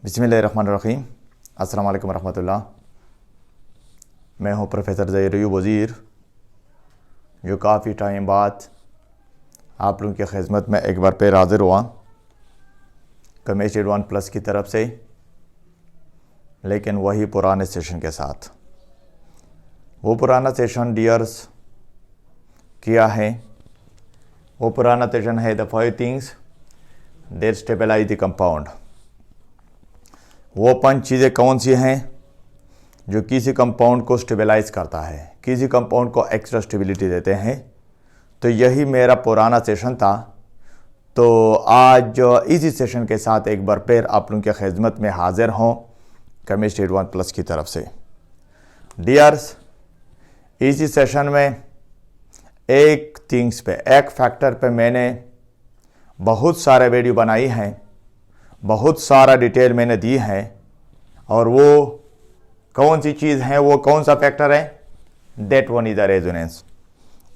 बिस्मिल्लाहिर्रहमानिर्रहीम। अस्सलाम वालेकुम रहमतुल्लाह। मैं हूं प्रोफेसर ज़हीर अयूब वज़ीर, जो काफ़ी टाइम बाद आप लोगों की खिदमत में एक बार फिर हाज़िर हुआ केमिस्ट्री एडवांस प्लस की तरफ से, लेकिन वही पुराने सेशन के साथ। वो पुराना सेशन डियर्स क्या है? वो पुराना सेशन है the 5 things that stabilise the compound. वो 5 चीज़ें कौन सी हैं जो किसी कंपाउंड को स्टेबलाइज करता है, किसी कंपाउंड को एक्स्ट्रा स्टेबिलिटी देते हैं। तो यही मेरा पुराना सेशन था। तो आज इसी सेशन के साथ एक बार फिर आप लोगों की खिदमत में हाजिर हों केमिस्ट्री एडवांस प्लस की तरफ से। डियर्स, इसी सेशन में एक थिंग्स पे, एक फैक्टर पे मैंने बहुत सारे वीडियो बनाई हैं, बहुत सारा डिटेल मैंने दी है। और वो कौन सी चीज़ है, वो कौन सा फैक्टर है? That one is the resonance.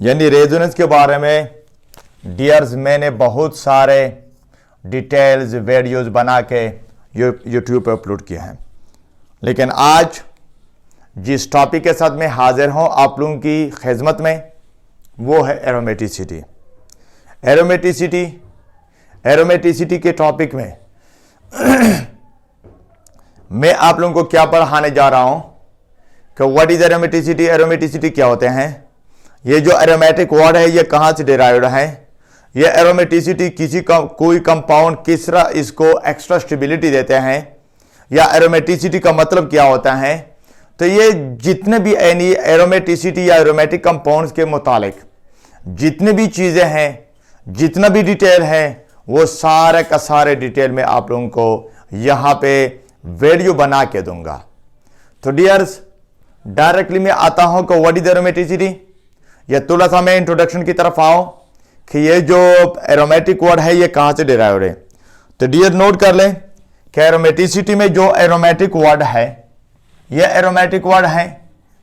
यानी रेजोनेंस के बारे में डियर्स मैंने बहुत सारे डिटेल्स वीडियोस बना के यूट्यूब पे अपलोड किए हैं। लेकिन आज जिस टॉपिक के साथ मैं हाजिर हूँ आप लोगों की खिदमत में, वो है एरोमेटिसिटी। एरोमेटिसिटी के टॉपिक में मैं आप लोगों को क्या पढ़ाने जा रहा हूं कि व्हाट इज एरोमेटिसिटी। एरोमेटिसिटी क्या होते हैं? ये जो एरोमेटिक वर्ड है ये कहां से डिराइव्ड है? ये एरोमेटिसिटी कोई कंपाउंड किस तरह इसको एक्स्ट्रा स्टेबिलिटी देते हैं, या एरोमेटिसिटी का मतलब क्या होता है। तो ये जितने भी एरोमेटिसिटी या एरोमेटिक कंपाउंड्स के मुतालिक जितनी भी चीजें हैं, जितना भी डिटेल है, वो सारे का सारे डिटेल में आप लोगों को यहां पे वीडियो बना के दूंगा। तो डियर्स, डायरेक्टली मैं आता हूं कि व्हाट इज एरोमेटिसिटी। या थोड़ा सा मैं इंट्रोडक्शन की तरफ आओ कि ये जो एरोमेटिक वर्ड है ये कहां से डिराइव्ड है। तो डियर नोट कर लें कि एरोमेटिसिटी में जो एरोमेटिक वर्ड है, ये एरोमेटिक वर्ड है,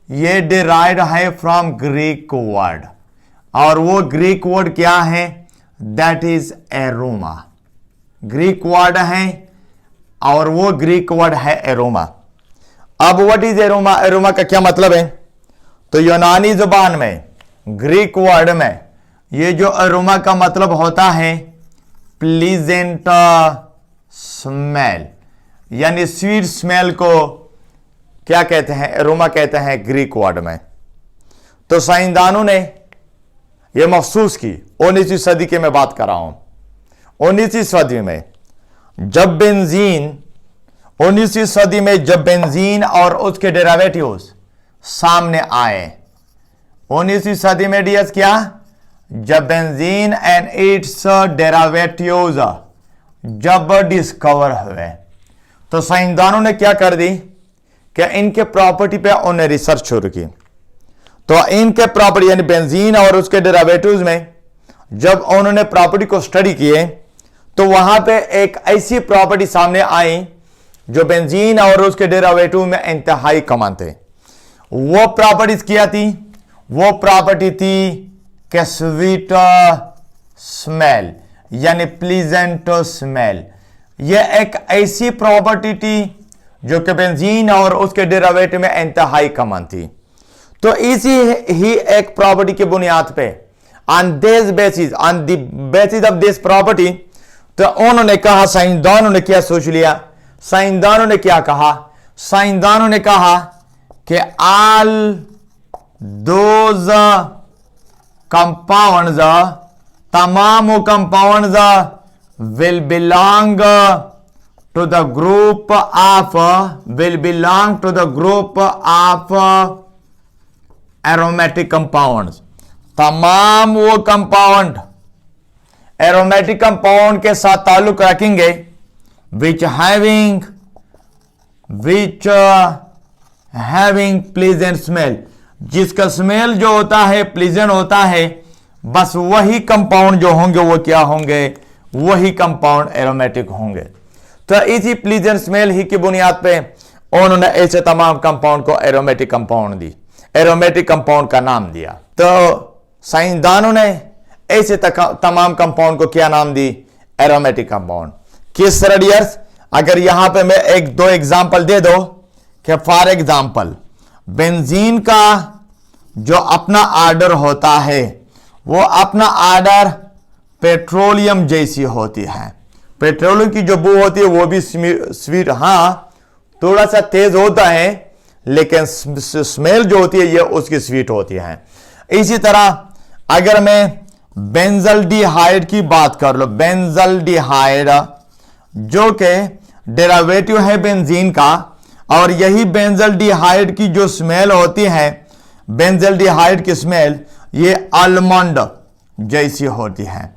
ये डिराइव्ड है फ्रॉम ग्रीक वर्ड। और वो ग्रीक वर्ड क्या है? That is aroma. Greek word है और वो ग्रीक वर्ड है एरोमा। अब व्हाट इज एरोमा? एरोमा का क्या मतलब है? तो यूनानी जुबान में, ग्रीक वर्ड में, ये जो एरोमा का मतलब होता है प्लीजेंट स्मेल, यानी स्वीट स्मेल को क्या कहते हैं? एरोमा कहते हैं ग्रीक वर्ड में। तो साइंसदानों ने यह महसूस की 19वीं सदी के मैं बात कर रहा हूं। 19वीं सदी में जब बेंजीन और उसके डेरिवेटिव्स सामने आए। 19वीं सदी में डियर्स क्या? जब बेंजीन एंड इट्स डेरिवेटिव्स जब डिस्कवर हुए, तो साइंसदानों ने क्या कर दी कि इनके प्रॉपर्टी पे उन्होंने रिसर्च शुरू की। तो इनके प्रॉपर्टी यानी बेंजीन और उसके डेरिवेटिव्स में जब उन्होंने प्रॉपर्टी को स्टडी किए, तो वहां पे एक ऐसी प्रॉपर्टी सामने आई जो बेंजीन और उसके डेरिवेटिव में इंतहाई कॉमन थे। वो प्रॉपर्टीज क्या थी? वो प्रॉपर्टी थी कि स्वीट स्मेल, यानी प्लीजेंट स्मेल। ये एक ऐसी प्रॉपर्टी थी जो कि बेंजीन और उसके डेरिवेटिव में इंतहाई कॉमन थी। तो इसी ही एक प्रॉपर्टी के बुनियाद पे, on the basis of this property, तो उन्होंने कहा, साइंसदानों ने क्या सोच लिया? साइंसदानों ने क्या कहा? साइंसदानों ने कहा कि ऑल दोज कंपाउंड्स, तमाम वो compounds will belong to the group of aromatic compounds. तमाम वो कंपाउंड एरोमेटिक कंपाउंड के साथ ताल्लुक रखेंगे विच हैविंग प्लीजेंट स्मेल, जिसका स्मेल जो होता है प्लीजेंट होता है। बस वही कंपाउंड जो होंगे वो क्या होंगे? वही कंपाउंड एरोमेटिक होंगे। तो इसी प्लीजेंट स्मेल ही की बुनियाद पे उन्होंने ऐसे तमाम कंपाउंड को एरोमेटिक कंपाउंड का नाम दिया। तो साइंसदानों ने ऐसे तमाम कंपाउंड को क्या नाम दी? Aromatic compound. किस तरह डियर्स? अगर यहां पे मैं एक दो एग्जांपल दे दो कि फॉर एग्जांपल बेंजीन का जो अपना ऑर्डर होता है वो अपना ऑर्डर पेट्रोलियम जैसी होती है। पेट्रोलियम की जो बू होती है वो भी स्वीट, हाँ थोड़ा सा तेज होता है, लेकिन स्मेल जो होती है ये उसकी स्वीट होती है। इसी तरह अगर मैं बेंजल्डिहाइड की बात कर लो, बेंजल्डिहाइड जो कि डेरिवेटिव है बेंजीन का, और यही बेंजल्डिहाइड की जो स्मेल होती है, बेंजल्डिहाइड की स्मेल ये आलमंड जैसी होती है,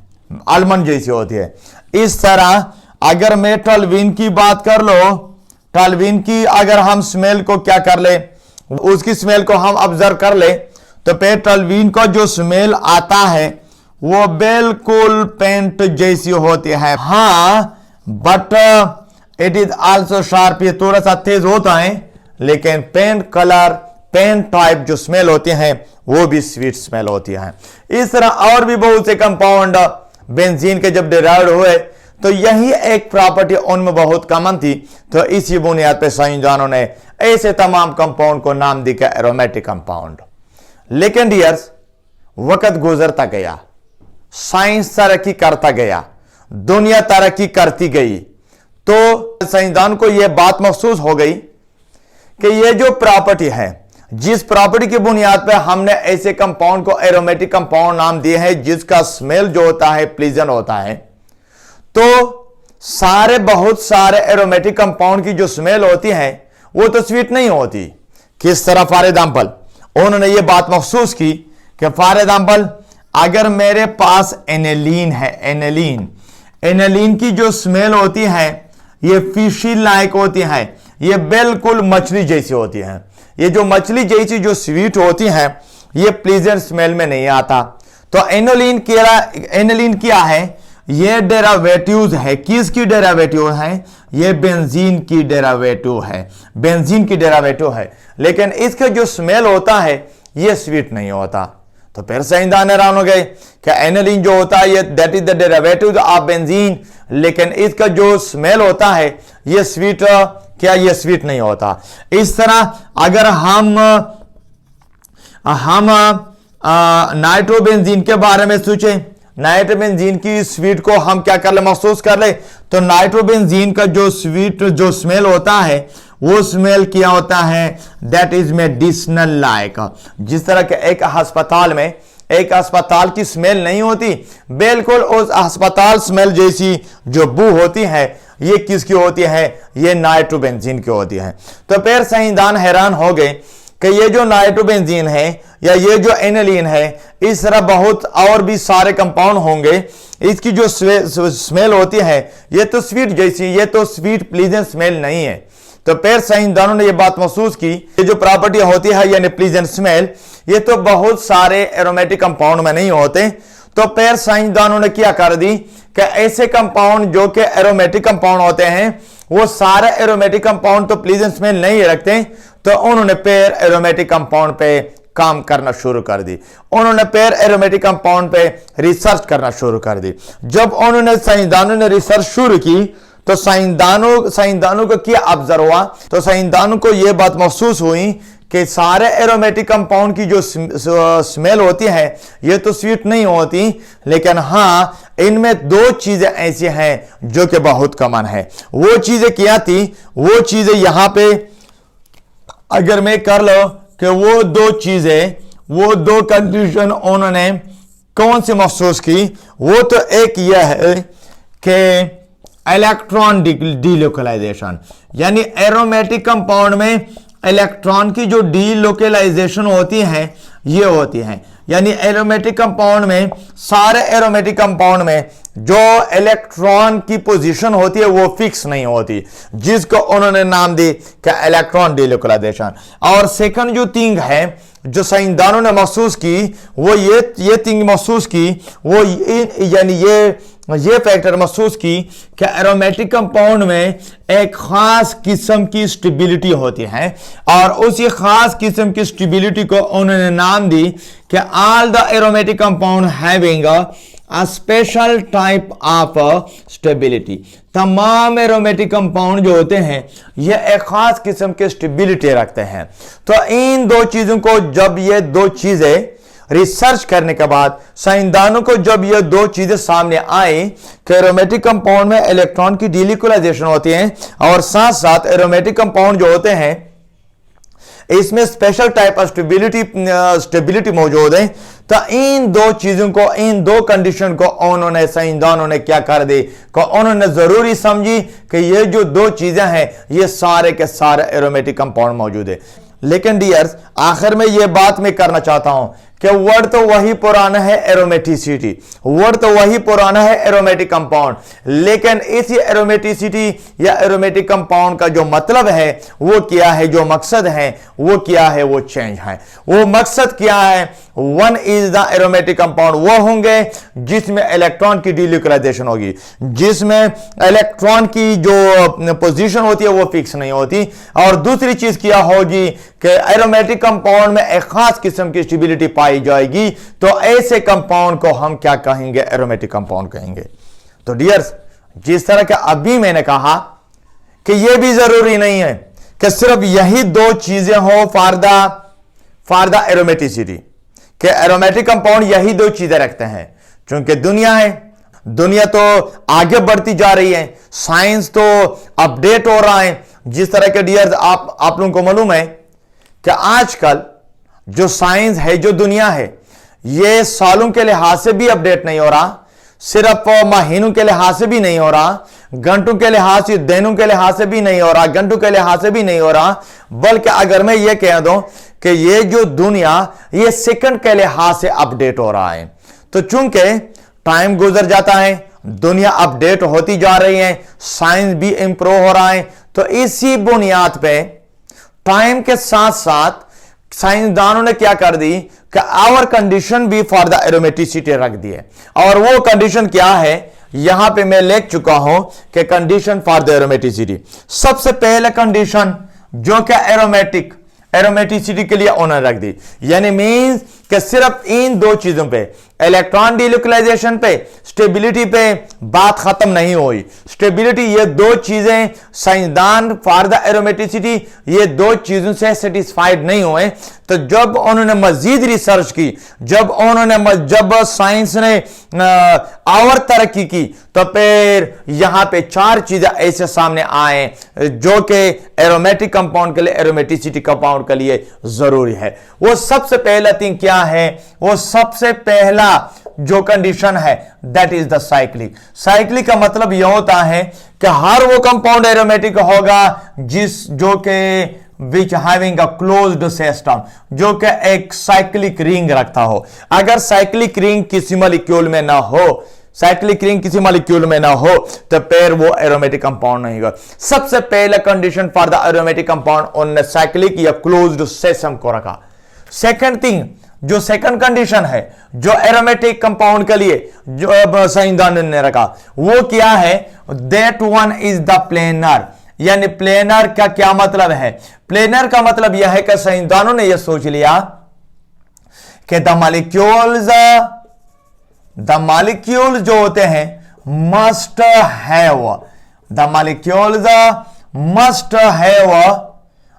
आलमंड जैसी होती है। इस तरह अगर मैं टॉल्यूइन की बात कर लो, टॉल्यूइन की अगर हम स्मेल को क्या कर ले, उसकी स्मेल को हम ऑब्जर्व कर ले, तो फिर टॉल्यूइन का जो स्मेल आता है वो बिल्कुल पेंट जैसी होती है, हाँ but it is also sharp, ये थोड़ा सा तेज होता है, लेकिन पेंट कलर, पेंट टाइप जो स्मेल होती है वो भी स्वीट स्मेल होती है। इस तरह और भी बहुत से कंपाउंड बेंजीन के जब डिराइव्ड हुए तो यही एक प्रॉपर्टी उनमें बहुत कॉमन थी, तो इसी बुनियाद पर साइंसदानों ने ऐसे तमाम कंपाउंड को नाम दिया एरोमेटिक कंपाउंड। लेकिन डियर्स वक्त गुजरता गया, साइंस तरक्की करता गया, दुनिया तरक्की करती गई, तो साइंसदान को यह बात महसूस हो गई कि यह जो प्रॉपर्टी है, जिस प्रॉपर्टी की बुनियाद पर हमने ऐसे कंपाउंड को एरोमेटिक कंपाउंड नाम दिए हैं जिसका स्मेल जो होता है प्लीजेंट होता है, तो सारे बहुत सारे एरोमेटिक कंपाउंड की जो स्मेल होती है वो तो स्वीट नहीं होती। किस तरह, फॉर एग्जांपल उन्होंने ये बात महसूस की कि फॉर एग्जांपल अगर मेरे पास एनेलीन है, एनेलीन की जो स्मेल होती है ये फिशी लाइक होती है, ये बिल्कुल मछली जैसी होती है। ये जो मछली जैसी जो स्वीट होती है ये प्लीजेंट स्मेल में नहीं आता। तो एनेलीन क्या है, ये डेरिवेटिव्स है, किसकी डेरिवेटिव है, ये बेंजीन की डेरिवेटिव है, बेंजीन की डेरिवेटिव है, लेकिन इसका जो स्मेल होता है ये स्वीट नहीं होता। तो फिर साइंसदान हैरान हो गए कि एनेलीन जो होता है ये that is the derivative of benzene, लेकिन इसका जो स्मेल होता है ये स्वीट, क्या ये स्वीट नहीं होता। इस तरह अगर हम नाइट्रोबेंजीन के बारे में सोचें, नाइट्रोबेंजीन की स्वीट को हम क्या कर ले, महसूस कर ले, तो नाइट्रोबेंजीन का जो स्वीट जो स्मेल होता है वो स्मेल क्या होता है, दैट इज मेडिसिनल लाइक। जिस तरह के एक अस्पताल की स्मेल नहीं होती, बिल्कुल उस अस्पताल स्मेल जैसी जो बू होती है ये किसकी होती है, ये नाइट्रोबेंजीन की होती है। तो फिर साइंसदान हैरान हो गए कि ये जो नाइट्रोबेंजीन है या ये जो एनेलीन है, इस तरह बहुत और भी सारे कंपाउंड होंगे, इसकी जो स्मेल होती है ये तो स्वीट जैसी, ये तो स्वीट प्लीजेंट स्मेल नहीं है। तो फिर साइंसदानों ने ये बात महसूस की, ये जो प्रॉपर्टी होती है यानी प्लीजेंट स्मेल, ये तो बहुत सारे एरोमेटिक कंपाउंड में नहीं होते। तो फिर साइंसदानों ने क्या कर दी कि ऐसे कंपाउंड जो कि एरोमेटिक कंपाउंड होते हैं वो सारे एरोमेटिक कंपाउंड तो प्लीजेंट स्मेल नहीं रखते, तो उन्होंने फिर एरोमेटिक कंपाउंड पे काम करना शुरू कर दी, उन्होंने फिर एरोमेटिक कंपाउंड पे रिसर्च करना शुरू कर दी। जब उन्होंने साइंसदानों ने रिसर्च शुरू की तो साइंसदानों को क्या ऑब्जर्व हुआ, तो साइंसदानों को यह बात महसूस हुई कि सारे एरोमेटिक कंपाउंड की जो स्मेल होती है ये तो स्वीट नहीं होती, लेकिन हाँ इनमें दो चीजें ऐसी हैं जो कि बहुत कॉमन है। वो चीजें क्या थी, वो चीजें यहां पे अगर मैं कर लो कि वो दो कंडीशन उन्होंने कौन सी महसूस की, वो तो एक यह है कि इलेक्ट्रॉन डीलोकलाइजेशन, यानी एरोमेटिक कंपाउंड में इलेक्ट्रॉन की जो डीलोकलाइजेशन होती है ये होती है, यानी एरोमेटिक कंपाउंड में, सारे एरोमेटिक कंपाउंड में जो इलेक्ट्रॉन की पोजीशन होती है वो फिक्स नहीं होती, जिसको उन्होंने नाम दी कि इलेक्ट्रॉन डीलोकलाइजेशन। और सेकंड जो थिंग है जो साइंसदानों ने महसूस की, वो ये थिंग महसूस की, वो यानी ये फैक्टर महसूस की कि एरोमेटिक कंपाउंड में एक खास किस्म की स्टेबिलिटी होती है, और उसी खास किस्म की स्टेबिलिटी को उन्होंने नाम दी कि all the aromatic compound having a special type of stability। तमाम एरोमेटिक कंपाउंड जो होते हैं ये एक खास किस्म के स्टेबिलिटी रखते हैं। तो इन दो चीजों को जब ये दो चीजें रिसर्च करने के बाद साइंसदानों को जब ये दो चीजें सामने आई कि एरोमेटिक कंपाउंड में इलेक्ट्रॉन की डीलिक्वलाइजेशन होती है और साथ साथ एरोमेटिक कंपाउंड जो होते हैं इसमें स्पेशल टाइप ऑफ स्टेबिलिटी मौजूद है, तो इन दो चीजों को, इन दो कंडीशन को उन्होंने साइंसदानों ने क्या कर दी कि उन्होंने जरूरी समझी कि ये जो दो चीजें हैं ये सारे के सारे एरोमेटिक कंपाउंड मौजूद है। लेकिन डियर्स आखिर में ये बात मैं करना चाहता हूं कि वर्ड तो वही पुराना है एरोमेटिसिटी, वर्ड तो वही पुराना है एरोमेटिक कंपाउंड, लेकिन इसी एरोमेटिसिटी या एरोमेटिक कंपाउंड का जो मतलब है वो क्या है, जो मकसद है वो क्या है, वो चेंज है। वो मकसद क्या है? One is the aromatic compound, वो होंगे जिसमें इलेक्ट्रॉन की डीन्यूक्लियराइजेशन होगी, जिसमें इलेक्ट्रॉन की जो पोजीशन होती है वो फिक्स नहीं होती। और दूसरी चीज क्या होगी कि एरोमेटिक कंपाउंड में एक खास किस्म की स्टेबिलिटी पाई जाएगी, तो ऐसे कंपाउंड को हम क्या कहेंगे? एरोमेटिक कंपाउंड कहेंगे। तो डियर्स जिस तरह के अभी मैंने कहा कि यह भी जरूरी नहीं है कि सिर्फ यही दो चीजें हो फॉर द एरोमेटिसिटी, कि एरोमेटिक कंपाउंड यही दो चीजें रखते हैं। चूंकि दुनिया तो आगे बढ़ती जा रही है, साइंस तो अपडेट हो रहा है। जिस तरह के डियर्स आप लोगों को मालूम है कि आजकल जो साइंस है, जो दुनिया है, ये सालों के लिहाज से भी अपडेट नहीं हो रहा, सिर्फ महीनों के लिहाज से भी नहीं हो रहा, घंटों के लिहाज से, दिनों के लिहाज से भी नहीं हो रहा, घंटों के लिहाज से भी नहीं हो रहा, बल्कि अगर मैं ये कह दूं कि ये जो दुनिया ये सेकंड के लिहाज से अपडेट हो रहा है। तो चूंकि टाइम गुजर जाता है, दुनिया अपडेट होती जा रही है, साइंस भी इंप्रूव हो रहा है, तो इसी बुनियाद पे टाइम के साथ साथ साइंसदानों ने क्या कर दी कि आवर कंडीशन भी फॉर द एरोमेटिसिटी रख दी है। और वो कंडीशन क्या है यहां पे मैं लिख चुका हूं कि कंडीशन फॉर द एरोमेटिसिटी। सबसे पहले कंडीशन जो कि एरोमेटिसिटी के लिए उन्होंने रख दी, यानी मींस कि सिर्फ इन दो चीजों पे, इलेक्ट्रॉन डीन्यूक्लियराइजेशन पे, स्टेबिलिटी पे बात खत्म नहीं हुई। स्टेबिलिटी, ये दो चीजें साइंसदान फॉर द एरोमेटिसिटी ये दो चीजों से सेटिस्फाइड नहीं हुए। तो जब उन्होंने मजीद रिसर्च की, जब साइंस ने और तरक्की की, तो फिर यहां पे चार चीजें ऐसे सामने आए जो कि एरोमेटिक कंपाउंड के लिए, एरोमेटिसिटी कंपाउंड के लिए जरूरी है। वो सबसे पहला थिंग क्या है? वो सबसे पहला जो कंडीशन है that is the cyclic. Cyclic का मतलब यह होता है कि हर वो कंपाउंड एरोमेटिक होगा जो कि which having a closed system, जो कि एक साइक्लिक रिंग रखता हो। अगर साइक्लिक रिंग किसी मॉलिक्यूल में ना हो, तो फिर वो एरोमेटिक कंपाउंड नहीं होगा। सबसे पहले condition for the aromatic compound उन्होंने साइक्लिक या क्लोज्ड सिस्टम को रखा। सेकंड थिंग, जो सेकंड कंडीशन है जो एरोमेटिक कंपाउंड के लिए जो साइंसदान ने रखा, वो क्या है? That one is the planar. यानी प्लेनर का क्या मतलब है? प्लेनर का मतलब यह है कि साइंसदानों ने यह सोच लिया कि द मॉलिक्यूल्स जो होते हैं must have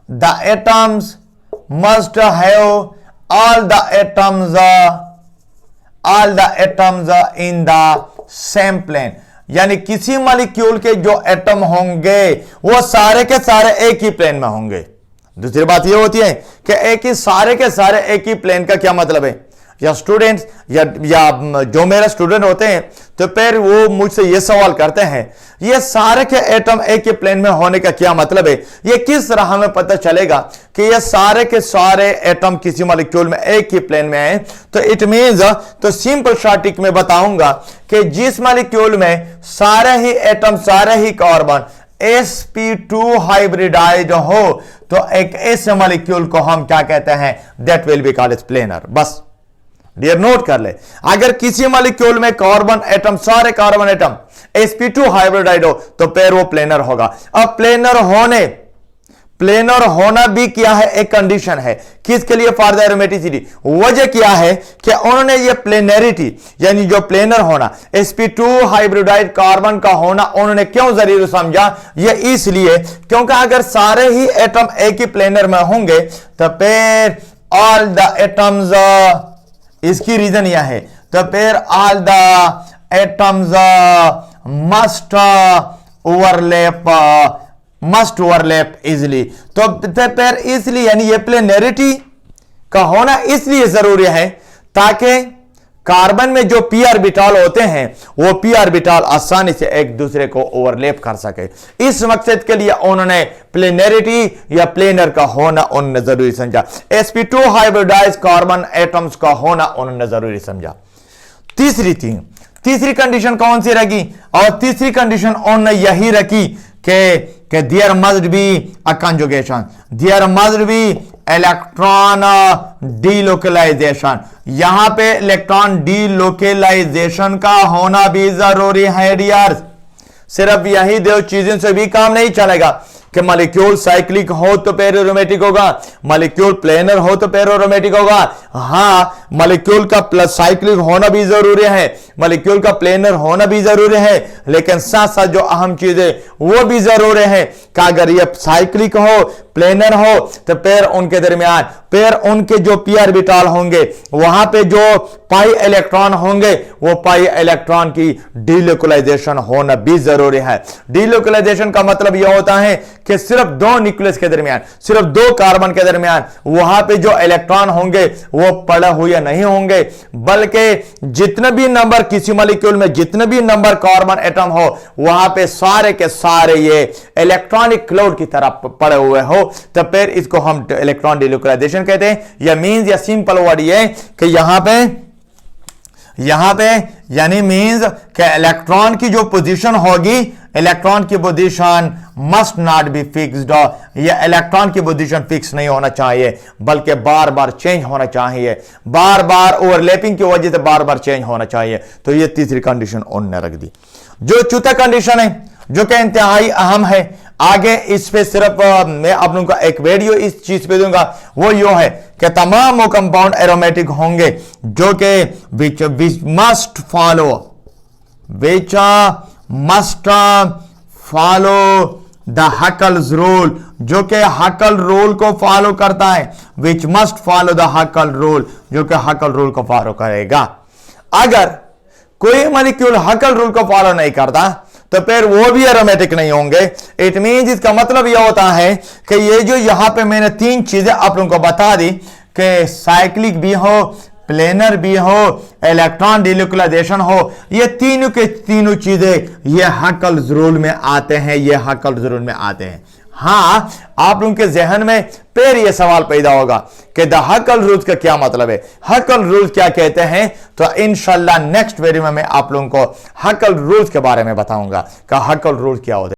the atoms, must have all the atoms in the same plane। यानी किसी मॉलिक्यूल के जो एटम होंगे वो सारे के सारे एक ही प्लेन में होंगे। दूसरी बात ये होती है कि सारे के सारे एक ही प्लेन का क्या मतलब है? या स्टूडेंट्स या जो मेरे स्टूडेंट होते हैं तो फिर वो मुझसे ये सवाल करते हैं, ये सारे के एटम एक ही प्लेन में होने का क्या मतलब है? ये किस तरह हमें पता चलेगा कि ये सारे के सारे एटम किसी मॉलिक्यूल में एक ही प्लेन में हैं? तो इट मींस, तो सिंपल शॉर्टिक में बताऊंगा कि जिस मॉलिक्यूल में सारे ही एटम, सारे ही कार्बन sp2 हाइब्रिडाइज हो, तो एक ऐसे मॉलिक्यूल को हम क्या कहते हैं? That will be called as planar. बस डियर नोट कर ले, अगर किसी मॉलिक्यूल में कार्बन एटम, सारे कार्बन एटम sp2 हाइब्रिडाइड हो तो फिर वो प्लेनर होगा। अब प्लेनर होना भी क्या है, एक कंडीशन है। किसके लिए? For the aromaticity. वजह क्या है कि उन्होंने ये प्लेनरिटी यानी जो प्लेनर होना, sp2 हाइब्रिडाइड कार्बन का होना उन्होंने क्यों जरूरी समझा? ये इसलिए क्योंकि अगर सारे ही एटम एक ही प्लेनर में होंगे तो फिर ऑल द एटम्स, इसकी रीजन यह है, तो फिर all the atoms must overlap easily. तो फिर इसलिए यानी ये प्लेनरिटी का होना इसलिए जरूरी है ताकि कार्बन में जो p ऑर्बिटल होते हैं वो p ऑर्बिटल आसानी से एक दूसरे को ओवरलैप कर सके। इस मकसद के लिए उन्होंने प्लेनरिटी या प्लेनर का होना उन्होंने जरूरी समझा। sp2 हाइब्रिडाइज्ड कार्बन एटम्स का होना उन्होंने जरूरी समझा। तीसरी कंडीशन कौन सी रखी? और तीसरी कंडीशन उन्होंने यही रखी कि there must be a conjugation, there must be electron delocalisation. यहां पे इलेक्ट्रॉन डीलोकलाइजेशन का होना भी जरूरी है डियर्स। सिर्फ यही दो चीजों से भी काम नहीं चलेगा कि मॉलिक्यूल साइक्लिक हो तो फिर एरोमेटिक होगा, मॉलिक्यूल प्लेनर हो तो फिर एरोमेटिक होगा। हाँ, मॉलिक्यूल का प्लस साइक्लिक होना भी जरूरी है, मॉलिक्यूल का प्लेनर होना भी जरूरी है, लेकिन साथ साथ जो अहम चीजें वो भी जरूरी है कि अगर ये साइक्लिक हो, प्लेनर हो तो फिर उनके दरमियान फिर उनके जो p ऑर्बिटल होंगे वहां पे जो पाई इलेक्ट्रॉन होंगे वो पाई इलेक्ट्रॉन की डीलोकलाइजेशन होना भी जरूरी है। डीलोकलाइजेशन का मतलब यह होता है कि सिर्फ दो न्यूक्लियस के दरमियान, सिर्फ दो कार्बन के दरमियान वहां पे जो इलेक्ट्रॉन होंगे वो पड़े हुए नहीं होंगे, बल्कि जितने भी नंबर किसी मॉलिक्यूल में जितने भी नंबर कार्बन एटम हो वहां पे सारे के सारे ये इलेक्ट्रॉनिक क्लाउड की तरह पड़े हुए हो, तो फिर इसको हम इलेक्ट्रॉन डीलोकलाइजेशन कहते हैं। या मींस या सिंपल वर्ड ये कि यहां पे यानी मींस कि इलेक्ट्रॉन की जो पोजीशन होगी, इलेक्ट्रॉन की position must not be fixed. या इलेक्ट्रॉन की पोजीशन फिक्स नहीं होना चाहिए बल्कि बार बार चेंज होना चाहिए, बार बार ओवरलैपिंग की वजह से बार बार चेंज होना चाहिए। तो ये तीसरी कंडीशन उन्होंने रख दी। जो चौथा कंडीशन है जो कि इंतहाई अहम है, आगे इस पे सिर्फ मैं आप लोगों का एक वीडियो इस चीज पे दूंगा, वो यो है कि तमाम वो कंपाउंड एरोमेटिक होंगे जो कि which must follow the Huckel's rule, जो कि हकल रूल को फॉलो करता है। Which must follow the हकल rule, जो कि हकल रूल को फॉलो करेगा। अगर कोई मॉलिक्यूल हकल रूल को फॉलो नहीं करता तो फिर वो भी एरोमेटिक नहीं होंगे। इट मींस इसका मतलब यह होता है कि ये जो यहां पे मैंने तीन चीजें आप लोगों को बता दी कि साइक्लिक भी हो, प्लेनर भी हो, इलेक्ट्रॉन डीलोकलाइजेशन हो, ये तीनों के तीनों चीजें ये हकल्स रूल में आते हैं, ये हकल्स रूल में आते हैं। हाँ, आप लोगों के जहन में फिर यह सवाल पैदा होगा कि द हकल रूल्स का क्या मतलब है, हकल रूल्स क्या कहते हैं। तो इंशाल्लाह नेक्स्ट वीडियो में मैं आप लोगों को हकल रूल्स के बारे में बताऊंगा कि हकल रूल्स क्या होते हैं।